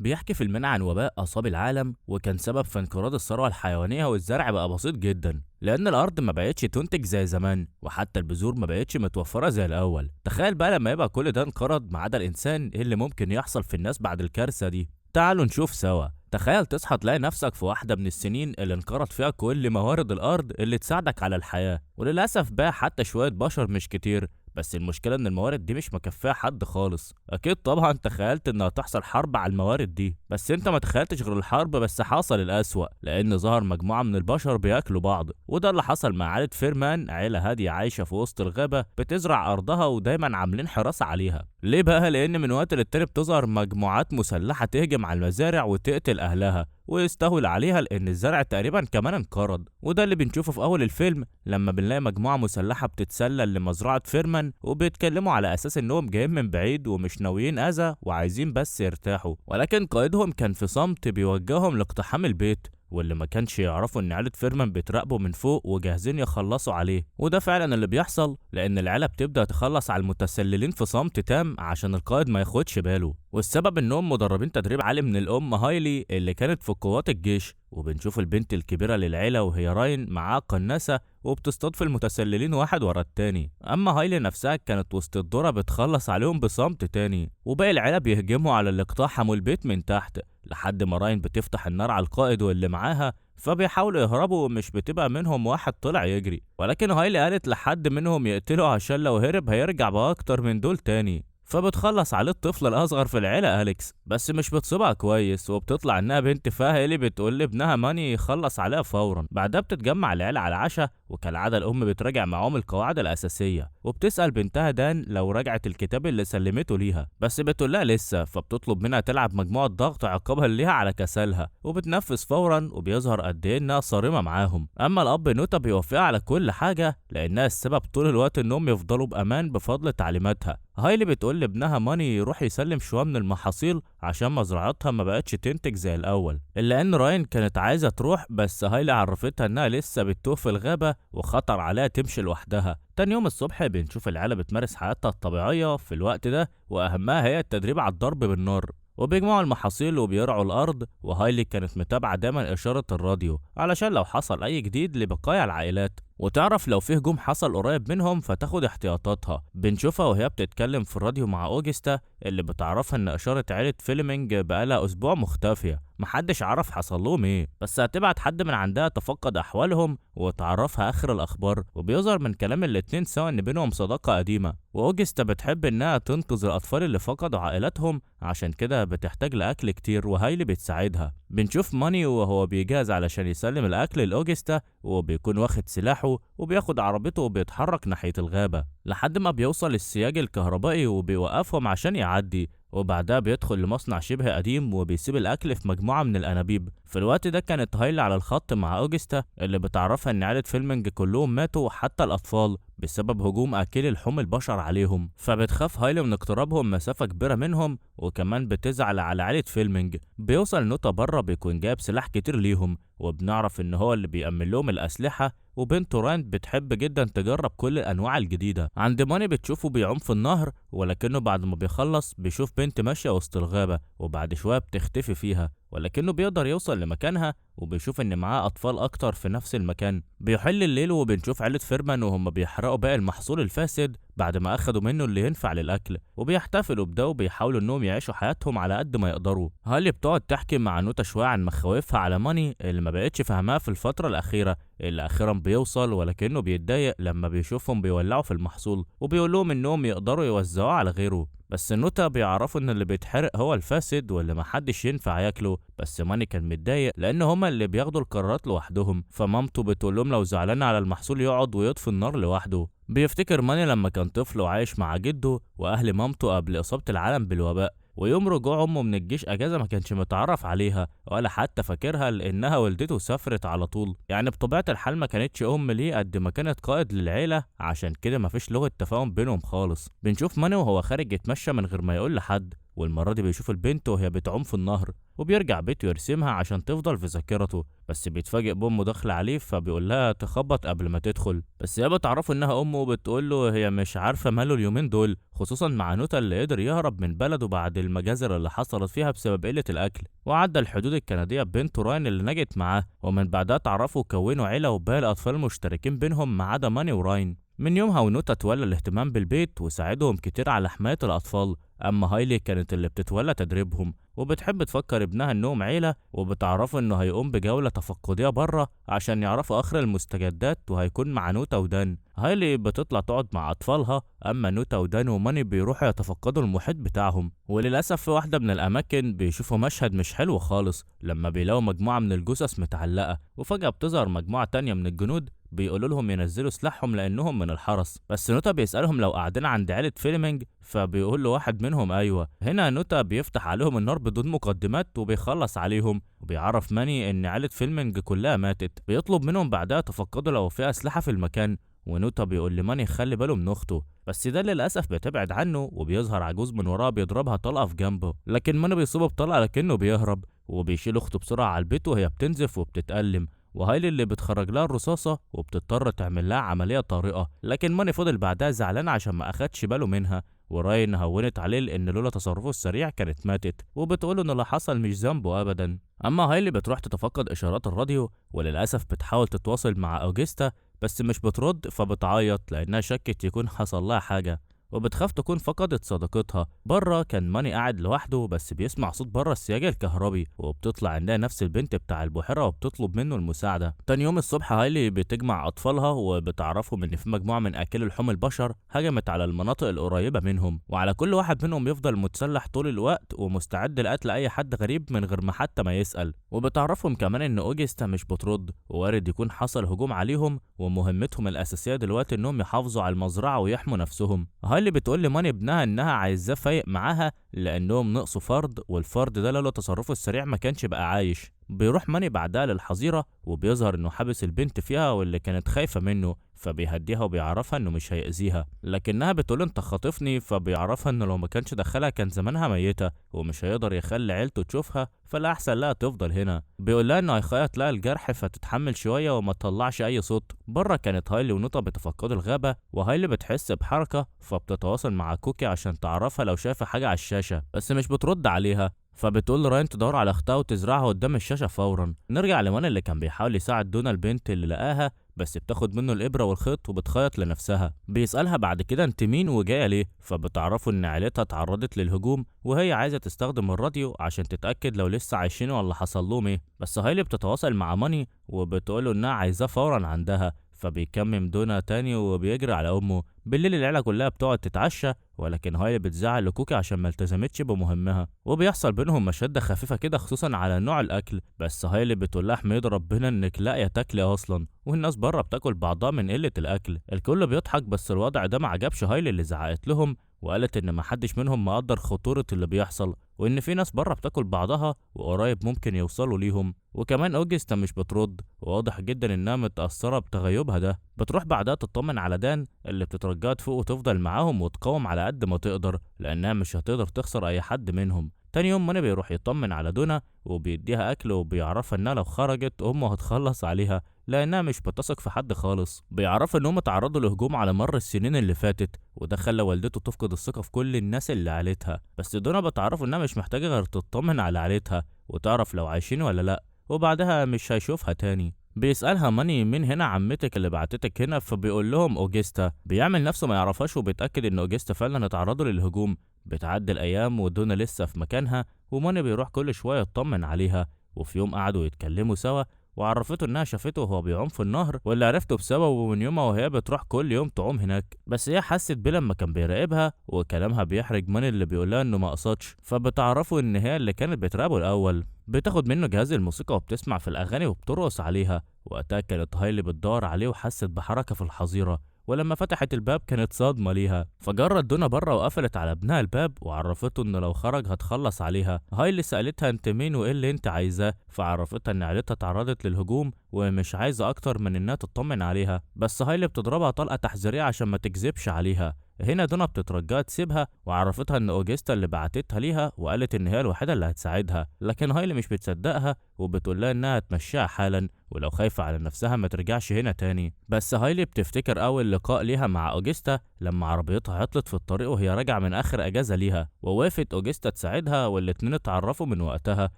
بيحكي فيلمنا عن وباء أصاب العالم وكان سبب في انقراض الثروة الحيوانية والزرع بقى بسيط جدا لأن الأرض ما بقتش تنتج زي زمان وحتى البذور ما بقتش متوفرة زي الأول. تخيل بقى لما يبقى كل ده انقرض ما عدا الإنسان، إيه اللي ممكن يحصل في الناس بعد الكارثة دي؟ تعالوا نشوف سوا. تخيل تصحى تلاقي نفسك في واحدة من السنين اللي انقرض فيها كل موارد الأرض اللي تساعدك على الحياة، وللأسف بقى حتى شوية بشر مش كتير. بس المشكلة إن الموارد دي مش مكفية حد خالص. أكيد طبعا تخيلت إنها تحصل حرب على الموارد دي، بس أنت ما تخيلتش غير الحرب، بس حصل الأسوأ لأن ظهر مجموعة من البشر بياكلوا بعض. وده اللي حصل مع عائلة فيرمان، عيلة هادية عايشة في وسط الغابة بتزرع أرضها ودايما عاملين حراسة عليها. ليه بقى؟ لأن من وقت للتاني بتظهر مجموعات مسلحة تهجم على المزارع وتقتل أهلها ويستهول عليها لأن الزرع تقريبا كمان انقرض. وده اللي بنشوفه في أول الفيلم لما بنلاقي مجموعة مسلحة بتتسلل لمزرعة فيرمان وبيتكلموا على أساس إنهم جايين من بعيد ومش ناويين أذى وعايزين بس يرتاحوا، ولكن قائدهم كان في صمت بيوجههم لاقتحام البيت، واللي ما كانش يعرفوا ان عيلة فيرمان بتراقبه من فوق وجاهزين يخلصوا عليه. وده فعلا اللي بيحصل لان العيلة بتبدأ تخلص على المتسللين في صمت تام عشان القائد ما ياخدش باله، والسبب انهم مدربين تدريب عالي من الام هايلي اللي كانت في قوات الجيش. وبنشوف البنت الكبيرة للعيلة وهي راين معاها قناصة وبتصطاد في المتسللين واحد ورا التاني، اما هايلي نفسها كانت وسط الذرة بتخلص عليهم بصمت تاني. وباقي العيلة بيهجموا على اللي اقتحموا البيت من تحت لحد ما راين بتفتح النار على القائد واللي معاها، فبيحاولوا يهربوا ومش بتبقى منهم واحد طلع يجري، ولكن هايلي قالت لحد منهم يقتله عشان لو هرب هيرجع بأكتر من دول تاني. فبتخلص عليه الطفل الأصغر في العيلة أليكس، بس مش بتصيبها كويس وبتطلع إنها بنت فهي بتقول لابنها ماني يخلص عليها فورا. بعدها بتتجمع العيلة على العشاء وكالعادة الأم بتراجع معاهم القواعد الأساسية وبتسأل بنتها دان لو رجعت الكتاب اللي سلمته ليها، بس بتقول لها لسه، فبتطلب منها تلعب مجموعة ضغط عقابها ليها على كسلها وبتنفذ فورا، وبيظهر قد إيه إنها صارمة معاهم. أما الأب نوتا بيوافقها على كل حاجة لأنها السبب طول الوقت إنهم يفضلوا بأمان بفضل تعليماتها. هايلي بتقول لابنها ماني يروح يسلم شوية من المحاصيل عشان مزرعتها ما بقتش تنتج زي الأول، إلا إن راين كانت عايزة تروح بس هايلي عرفتها إنها لسه بتتوه في الغابة وخطر عليها تمشي لوحدها. تاني يوم الصبح بنشوف العيلة بتمارس حياتها الطبيعية في الوقت ده، وأهمها هي التدريب على الضرب بالنار، وبيجمعوا المحاصيل وبيرعوا الأرض. وهايلي كانت متابعة دايما إشارة الراديو علشان لو حصل أي جديد لبقايا العائلات وتعرف لو فيه هجوم حصل قريب منهم فتاخد احتياطاتها. بنشوفها وهي بتتكلم في الراديو مع أوجستا اللي بتعرفها إن إشارة عيلة فيلمينج بقالها أسبوع مختفية، محدش عرف حصل لهم ايه، بس هتبعت حد من عندها تفقد احوالهم وتعرفها اخر الاخبار. وبيظهر من كلام الاتنين سوا ان بينهم صداقة قديمة، واوجستا بتحب انها تنقذ الاطفال اللي فقدوا عائلاتهم عشان كده بتحتاج لاكل كتير وهايلي بتساعدها. بنشوف ماني وهو بيجهز علشان يسلم الاكل لاوجستا وبيكون واخد سلاحه وبياخد عربيته وبيتحرك ناحية الغابة لحد ما بيوصل السياج الكهربائي وبيوقفهم عشان يعدي، وبعدها بيدخل لمصنع شبه قديم وبيسيب الاكل في مجموعه من الانابيب. في الوقت ده كانت هايلي على الخط مع اوجستا اللي بتعرفها ان عيله فيلمينج كلهم ماتوا حتى الاطفال بسبب هجوم اكلي لحوم البشر عليهم، فبتخاف هايلي من اقترابهم مسافه كبيره منهم، وكمان بتزعل على عيله فيلمينج. بيوصل نوتا بره بيكون جايب سلاح كتير ليهم وبنعرف ان هو اللي بيأمن لهم الاسلحه، وبنته راند بتحب جدا تجرب كل الانواع الجديده. عند ماني بتشوفه بيعوم في النهر، ولكنه بعد ما بيخلص بيشوف بنت ماشيه وسط الغابه وبعد شويه بتختفي فيها، ولكنه بيقدر يوصل لمكانها وبيشوف ان معاه اطفال اكتر في نفس المكان. بيحل الليل وبنشوف عيلة فيرمان وهم بيحرقوا باقي المحصول الفاسد بعد ما اخدوا منه اللي ينفع للاكل، وبيحتفلوا بده وبيحاولوا انهم يعيشوا حياتهم على قد ما يقدروا. هالي بتقعد تحكي مع نوتا شويه عن مخاوفها على ماني اللي ما بقتش فاهماها في الفتره الاخيره، اللي اخيرا بيوصل ولكنه بيتضايق لما بيشوفهم بيولعوا في المحصول وبيقول لهم انهم يقدروا يوزعوه على غيره. بس نوتا بيعرفوا ان اللي بيتحرق هو الفاسد واللي محدش ينفع ياكله، بس ماني كان متضايق لان هما اللي بياخدوا القرارات لوحدهم، فمامته بتقول لهم لو زعلان على المحصول يقعد ويطفي النار لوحده. بيفتكر ماني لما كان طفل وعايش مع جده واهل مامته قبل اصابة العالم بالوباء، ويوم رجوع امه من الجيش اجازه ما كانش متعرف عليها ولا حتى فاكرها لانها والدته سافرت على طول. يعني بطبيعه الحال ما كانتش ام ليه قد ما كانت قائد للعيله، عشان كده ما فيش لغه تفاهم بينهم خالص. بنشوف ماني وهو خارج يتمشى من غير ما يقول لحد، والمره دي بيشوف البنت وهي بتعوم في النهر وبيرجع بيته يرسمها عشان تفضل في ذاكرته. بس بيتفاجئ بأمه داخلة عليه فبيقول لها تخبط قبل ما تدخل، بس هي بتعرفه إنها أمه وبتقول له هي مش عارفة ماله اليومين دول، خصوصا مع نوتا اللي قدر يهرب من بلده بعد المجازر اللي حصلت فيها بسبب قلة الأكل، وعدى الحدود الكندية ببنته راين اللي نجت معاه، ومن بعدها اتعرفوا وكونوا عيلة وباقي الأطفال مشتركين بينهم ما عدا ماني وراين. من يومها ونوتا تولى الاهتمام بالبيت وساعدهم كتير على حماية الأطفال، أما هايلي كانت اللي بتتولى تدريبهم، وبتحب تفكر ابنها إنهم عيلة، وبتعرفه إنه هيقوم بجولة تفقدية بره عشان يعرفوا آخر المستجدات وهيكون مع نوتا ودان. هايلي بتطلع تقعد مع أطفالها، أما نوتا ودان وماني بيروحوا يتفقدوا المحيط بتاعهم. وللأسف في واحدة من الأماكن بيشوفوا مشهد مش حلو خالص لما بيلاقوا مجموعة من الجثث متعلقة، وفجأة بتظهر مجموعة تانية من الجنود بيقولوا لهم ينزلوا سلاحهم لانهم من الحرس. بس نوتا بيسالهم لو قاعدين عند عيله فيلمينج، فبيقول له واحد منهم ايوه. هنا نوتا بيفتح عليهم النار بدون مقدمات وبيخلص عليهم، وبيعرف ماني ان عيله فيلمينج كلها ماتت. بيطلب منهم بعدها تفقدوا لو في اسلحه في المكان، ونوتا بيقول لماني خلي باله من اخته، بس ده للاسف بتبعد عنه وبيظهر عجوز من وراه بيضربها طلقه في جنبه، لكن ماني بيصيبه بطلقه لكنه بيهرب، وبيشيل اخته بسرعه على البيت وهي بتنزف وبتتألم، وهايلي اللي بتخرج لها الرصاصة وبتضطر تعمل لها عملية طارئة، لكن ماني فضل بعدها زعلان عشان ما أخدش باله منها، وراين هونت عليه لأن لولا تصرفه السريع كانت ماتت، وبتقوله إن اللي حصل مش ذنبه أبدا. أما هايلي بتروح تتفقد إشارات الراديو، وللأسف بتحاول تتواصل مع أوجستا بس مش بترد، فبتعيط لأنها شكت يكون حصل لها حاجة، وبتخاف تكون فقدت صديقتها. بره كان ماني قاعد لوحده بس بيسمع صوت بره السياج الكهربي، وبتطلع عندها نفس البنت بتاع البحيره وبتطلب منه المساعده. تاني يوم الصبح هايلي بتجمع اطفالها وبتعرفهم ان في مجموعه من اكل لحوم البشر هجمت على المناطق القريبه منهم، وعلى كل واحد منهم يفضل متسلح طول الوقت ومستعد لقتل اي حد غريب من غير ما حتى ما يسال. وبتعرفهم كمان ان اوجستا مش بترد، ووارد يكون حصل هجوم عليهم ومهمتهم الاساسيه دلوقتي انهم يحافظوا على المزرعه ويحموا نفسهم. اللي بتقول لماني ابنها انها عايزاه فايق معاها لانهم نقصوا فرد، والفرد ده لولا تصرفه السريع ما كانش بقى عايش. بيروح ماني بعدها للحظيره وبيظهر انه حابس البنت فيها واللي كانت خايفه منه، فبيهديها وبيعرفها انه مش هيأذيها، لكنها بتقول انت خاطفني، فبيعرفها انه لو ما كانش دخلها كان زمانها ميته ومش هيقدر يخلي عيلته تشوفها، فالاحسن لها تفضل هنا. بيقول لها انه هيخيط لها الجرح فتتحمل شويه وما تطلعش اي صوت. بره كانت هايلي ونوتا بتفقدوا الغابه، وهايلي بتحس بحركه فبتتواصل مع كوكي عشان تعرفها لو شايفه حاجه على الشاشه، بس مش بترد عليها، فبتقول لراين تدور على اختها وتزرعها قدام الشاشه فورا. نرجع لمان اللي كان بيحاول يساعد دونا البنت اللي لقاها، بس بتاخد منه الابره والخيط وبتخيط لنفسها. بيسالها بعد كده انت مين وجايه ليه، فبتعرفوا ان عيلتها اتعرضت للهجوم وهي عايزه تستخدم الراديو عشان تتاكد لو لسه عايشين ولا حصل لهم ايه. بس هايلي بتتواصل مع ماني وبتقوله انها عايزاه فورا عندها، فبيكمم دونا تاني وبيجري على امه. بالليل العيله كلها بتقعد تتعشى، ولكن هايلي بتزعل لكوكي عشان ما التزمتش بمهمها، وبيحصل بينهم مشاده خفيفه كده خصوصا على نوع الاكل، بس هايلي بتقول لها احمد ربنا انك لاقيه تاكلي اصلا، والناس بره بتاكل بعضها من قله الاكل. الكل بيضحك بس الوضع ده ما عجبش هايلي اللي زعقت لهم، وقالت ان محدش منهم مقدر خطوره اللي بيحصل، وان في ناس بره بتاكل بعضها وقريب ممكن يوصلوا ليهم. وكمان اوجستا مش بترد، وواضح جدا انها متاثره بتغيبها ده. بتروح بعدها تطمن على دان اللي بتترجاها تفوق وتفضل معاهم وتقاوم على قد ما تقدر لانها مش هتقدر تخسر اي حد منهم. تاني يوم ماني بيروح يطمن على دونا وبيديها اكل، وبيعرفها انها لو خرجت امه هتخلص عليها لانها مش بتثق في حد خالص. بيعرف انهم اتعرضوا لهجوم على مر السنين اللي فاتت، وده خلى والدته تفقد الثقه في كل الناس اللي عيلتها، بس دونا بتعرفه انها مش محتاجه غير تطمن على عيلتها وتعرف لو عايشين ولا لا، وبعدها مش هيشوفها تاني. بيسألها ماني مين هنا عمتك اللي بعتتك هنا، فبيقول لهم اوجستا. بيعمل نفسه ما يعرفهاش وبيتأكد ان اوجستا فعلا اتعرضوا للهجوم. بتعدي الايام ودونا لسه في مكانها، وماني بيروح كل شويه يطمن عليها. وفي يوم قعدوا يتكلموا سوا وعرفته انها شافته وهو بيعوم في النهر، واللي عرفته بسببه من يومها وهي بتروح كل يوم تعوم هناك، بس هي حست بيه لما كان بيراقبها، وكلامها بيحرج ماني اللي بيقولها انه ما قصدش، فبتعرفه ان هي اللي كانت بتراقبه الاول. بتاخد منه جهاز الموسيقى وبتسمع في الاغاني وبترقص عليها. وقتها كانت هايلي بتدور عليه وحست بحركه في الحظيره، ولما فتحت الباب كانت صدمة ليها، فجرت دونا بره وقفلت على ابنها الباب وعرفته انه لو خرج هتخلص عليها. هايلي سألتها انت مين وايه اللي انت عايزاه، فعرفتها ان عيلتها تعرضت للهجوم ومش عايزة اكتر من انها تطمن عليها، بس هايلي بتضربها طلقة تحذيرية عشان ما تكذبش عليها. هنا دونا بتترجاها تسيبها، وعرفتها ان اوجستا اللي بعتتها ليها وقالت ان هي الوحيده اللي هتساعدها، لكن هايلي مش بتصدقها وبتقول لها انها تمشيها حالا، ولو خايفة على نفسها ما ترجعش هنا تاني. بس هايلي بتفتكر أول لقاء ليها مع أوجستا لما عربيتها عطلت في الطريق وهي راجعة من آخر أجازة ليها، ووافت أوجستا تساعدها والاتنين اتعرفوا من وقتها.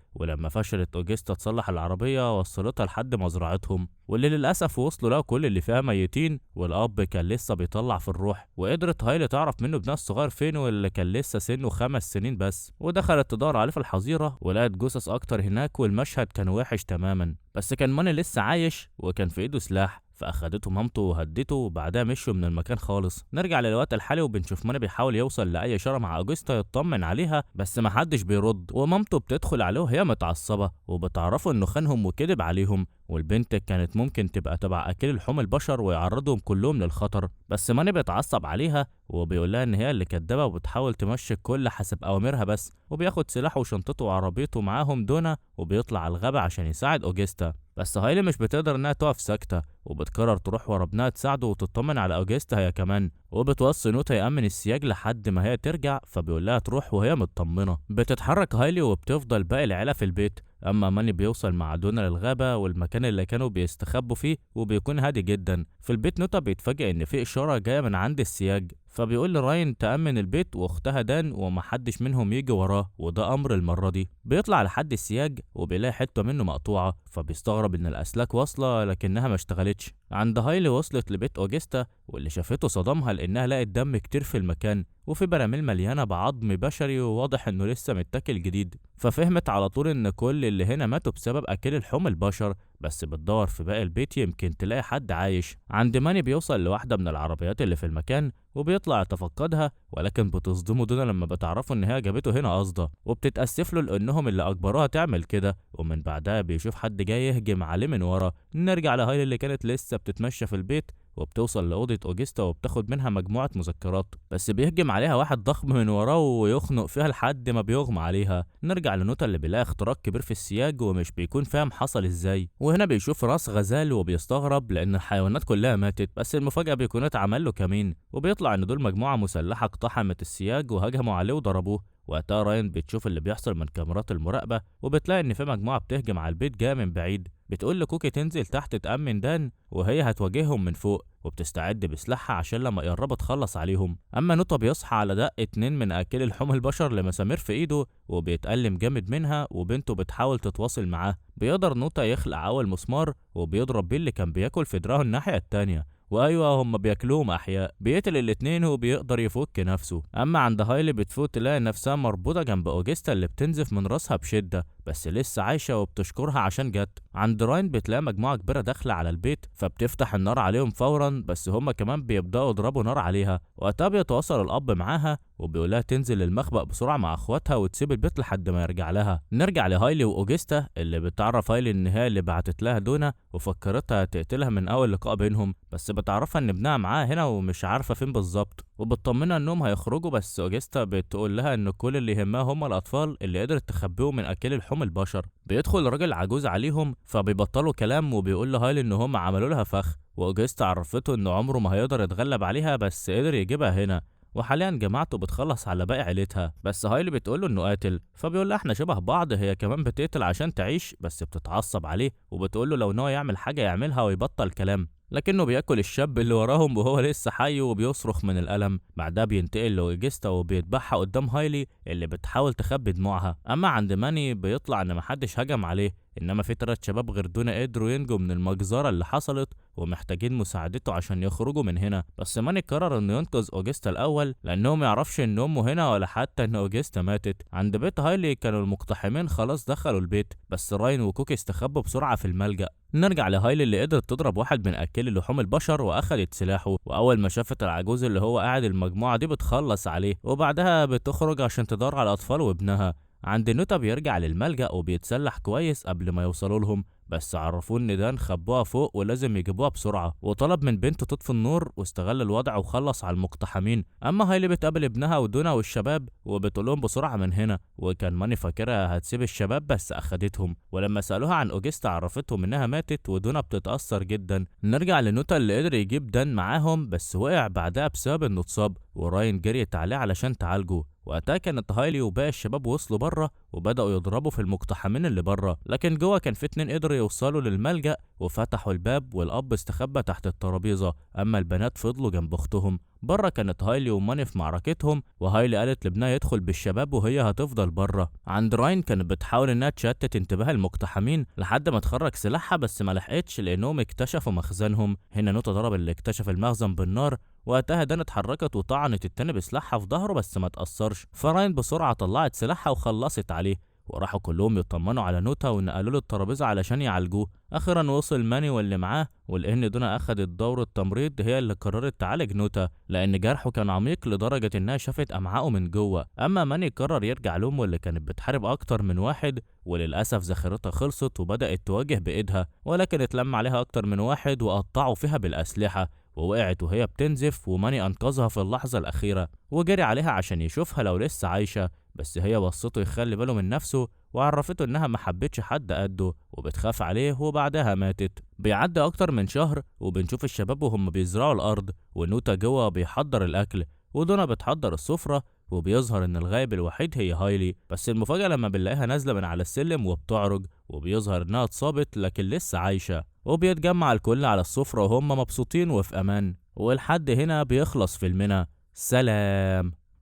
ولما فشلت أوجستا تصلح العربية وصلتها لحد مزرعتهم، واللي للأسف وصلوا لها كل اللي فيها ميتين، والأب كان لسه بيطلع في الروح. وقدرت هايلي تعرف منه ابنها الصغير فين، واللي كان لسه سنه 5 سنين بس، ودخلت تدور عليه في الحظيرة ولقت جثث أكتر هناك، والمشهد كان وحش تماما. بس كان ماني لسه عايش وكان في ايده سلاح، فاخدته مامته وهدته وبعدها مشوا من المكان خالص. نرجع للوقت الحالي وبنشوف ماني بيحاول يوصل لاي اشاره مع اوجستا يطمن عليها، بس محدش بيرد، ومامته بتدخل عليه وهي متعصبه وبتعرفوا انه خانهم وكذب عليهم، والبنت كانت ممكن تبقى تبع اكل لحوم البشر ويعرضهم كلهم للخطر. بس ماني بيتعصب عليها وبيقول لها ان هي اللي كدابه وبتحاول تمشي الكل حسب اوامرها بس، وبياخد سلاحه وشنطته وعربيته معاهم دونا وبيطلع على الغابه عشان يساعد اوجستا. بس هايلي مش بتقدر انها تقف ساكته، وبتقرر تروح ورا ابنها تساعده وتطمن على اوجستا هي كمان، وبتوصي نوتا يأمن السياج لحد ما هي ترجع، فبيقول لها تروح وهي مطمنه. بتتحرك هايلي وبتفضل باقي العيله في البيت، اما ماني بيوصل مع دونا للغابه والمكان اللي كانوا بيستخبوا فيه، وبيكون هادي جدا. في البيت نوتا بيتفاجئ ان في اشاره جايه من عند السياج، فبيقول لراين تأمن البيت واختها دان ومحدش منهم يجي وراه، وده امر المره دي. بيطلع لحد السياج وبيلاقي حته منه مقطوعه، فبيستغرب ان الاسلاك واصله لكنها ما اشتغلتش. عند هايلي وصلت لبيت اوجستا، واللي شافته صدمها لانها لقت دم كتير في المكان، وفي براميل مليانه بعظم بشري وواضح انه لسه متاكل جديد. ففهمت على طول ان كل اللي هنا ماتوا بسبب اكل لحوم البشر، بس بتدور في باقي البيت يمكن تلاقي حد عايش. عند ماني بيوصل لواحده من العربيات اللي في المكان وبيطلع يتفقدها، ولكن بتصدمه دونا لما بتعرفوا ان هي جابته هنا قصده، وبتتاسف له لانهم اللي اجبروها تعمل كده. ومن بعدها بيشوف حد جاي يهجم عليه من ورا. نرجع لهايلي اللي كانت لسه بتتمشى في البيت، وبتوصل لأوضة أوجستا وبتاخد منها مجموعة مذكرات، بس بيهجم عليها واحد ضخم من وراه ويخنق فيها لحد ما بيغمى عليها. نرجع لنوتا اللي بيلاقي اختراق كبير في السياج ومش بيكون فاهم حصل ازاي، وهنا بيشوف راس غزال وبيستغرب لأن الحيوانات كلها ماتت، بس المفاجأة بيكون اتعمل له كمين، وبيطلع إن دول مجموعة مسلحة اقتحمت السياج وهجموا عليه وضربوه. وقتها راين بتشوف اللي بيحصل من كاميرات المراقبة، وبتلاقي إن في مجموعة بتهجم على البيت جاية من بعيد. بتقول لكوكي تنزل تحت تأمن دان وهي هتواجههم من فوق، وبتستعد بسلاحها عشان لما يقربوا تخلص عليهم. اما نوتا بيصحى على دق 2 من اكل لحوم البشر لمسامير في ايده وبيتألم جامد منها، وبنته بتحاول تتواصل معاه. بيقدر نوتا يخلع اول مسمار وبيضرب بيه اللي كان بياكل في دراعه الناحية التانية، وايوه هم بياكلوهم احياء. بيقتل الاتنين وبيقدر يفك نفسه. اما عند هايلي بتفوت تلاقي نفسها مربوطه جنب اوجستا اللي بتنزف من راسها بشده، بس لسه عايشه وبتشكرها عشان جت. عند راين بتلاقي مجموعه كبيره داخله على البيت، فبتفتح النار عليهم فورا، بس هم كمان بيبداوا يضربوا نار عليها. وقتها بيتواصل الاب معاها وبيقولها تنزل المخبأ بسرعه مع اخواتها وتسيب البيت لحد ما يرجع لها. نرجع لهايلي واوجستا اللي بتعرف هايلي ان هي اللي بعتت لها دونا وفكرتها تقتلها من اول لقاء بينهم، بس بتعرفها ان ابنها معاها هنا ومش عارفه فين بالظبط، وبتطمنها انهم هيخرجوا. بس اوجستا بتقول لها ان كل اللي يهمها هم الاطفال اللي قدرت تخبيهم من اكل لحوم البشر. بيدخل راجل عجوز عليهم فبيبطلوا كلام، وبيقول لهايلي ان هم عملوا لها فخ، واوجستا عرفته ان عمره ما هيقدر يتغلب عليها بس قدر يجيبها هنا، وحاليا جماعته بتخلص على باقي عيلتها. بس هايلي بتقوله انه قاتل، فبيقول لها احنا شبه بعض، هي كمان بتقتل عشان تعيش، بس بتتعصب عليه وبتقوله لو ناوي يعمل حاجه يعملها ويبطل كلام، لكنه بياكل الشاب اللي وراهم وهو لسه حي وبيصرخ من الألم. بعدها بينتقل لأوجستا وبيذبحها قدام هايلي اللي بتحاول تخبي دموعها. أما عند ماني بيطلع إن محدش هجم عليه، إنما في 3 شباب غير دونا قدروا ينجوا من المجزرة اللي حصلت ومحتاجين مساعدته عشان يخرجوا من هنا. بس ماني قرر إنه ينقذ أوجستا الأول لأنه ميعرفش إن أمه هنا ولا حتى إن أوجستا ماتت. عند بيت هايلي كانوا المقتحمين خلاص دخلوا البيت، بس راين وكوكي استخبوا بسرعة في الملجأ. نرجع لهايلي اللي قدرت تضرب واحد من اكل لحوم البشر واخدت سلاحه، واول ما شافت العجوز اللي هو قاعد المجموعه دي بتخلص عليه، وبعدها بتخرج عشان تدور على الاطفال وابنها. عند نوتا بيرجع للملجأ وبيتسلح كويس قبل ما يوصلوا لهم، بس عرفوه ان دان خبوها فوق ولازم يجيبوها بسرعة، وطلب من بنته تطفي النور واستغل الوضع وخلص على المقتحمين. اما هايلي بتقابل ابنها ودونا والشباب وبتقولهم بسرعة من هنا، وكان ماني فاكرها هتسيب الشباب بس اخدتهم، ولما سألوها عن اوجستا عرفتهم انها ماتت، ودونا بتتأثر جدا. نرجع لنوتا اللي قدر يجيب دان معاهم بس وقع بعدها بسبب انه اتصاب، وراين جريت عليه علشان تعالجه. وقتها كانت هايلي وباقي الشباب وصلوا بره وبدأوا يضربوا في المقتحمين اللي بره، لكن جوه كان في 2 قدروا يوصلوا للملجأ وفتحوا الباب، والأب استخبى تحت الترابيزة، أما البنات فضلوا جنب أختهم. بره كانت هايلي وماني في معركتهم، وهايلي قالت لابنها يدخل بالشباب وهي هتفضل بره. عند راين كانت بتحاول انها تشتت انتباه المقتحمين لحد ما تخرج سلاحها، بس ما لحقتش لانهم اكتشفوا مخزنهم. هنا نوتا ضرب اللي اكتشف المخزن بالنار، وقتها دان اتحركت وطعنت التاني بسلاحها في ظهره بس ما تأثرش، فراين بسرعة طلعت سلاحها وخلصت عليه، وراحوا كلهم يطمنوا على نوتا ونقلوا له الترابيزة علشان يعالجوه. اخيرا وصل ماني واللي معاه، ولان دونا اخدت دور التمريض هي اللي قررت تعالج نوتا لان جرحه كان عميق لدرجة انها شافت امعائه من جوه. اما ماني قرر يرجع لامه اللي كانت بتحارب اكتر من واحد، وللاسف ذخيرتها خلصت وبدأت تواجه بايدها، ولكن اتلم عليها اكتر من واحد وقطعوا فيها بالاسلحة، ووقعت وهي بتنزف، وماني انقذها في اللحظة الاخيرة وجري عليها عشان يشوفها لو لسه عايشة، بس هي وصته يخلي باله من نفسه وعرفته انها ما حبتش حد قده وبتخاف عليه، وبعدها ماتت. بيعدي اكتر من شهر وبنشوف الشباب وهم بيزرعوا الارض، ونوتا جوه بيحضر الاكل، ودونا بتحضر السفرة، وبيظهر ان الغايب الوحيد هي هايلي. بس المفاجأة لما بنلاقيها نازلة من على السلم وبتعرج، وبيظهر انها اتصابت لكن لسه عايشة، وبيتجمع الكل على السفرة وهم مبسوطين وفي امان. ولحد هنا بيخلص فيلمنا. سلام.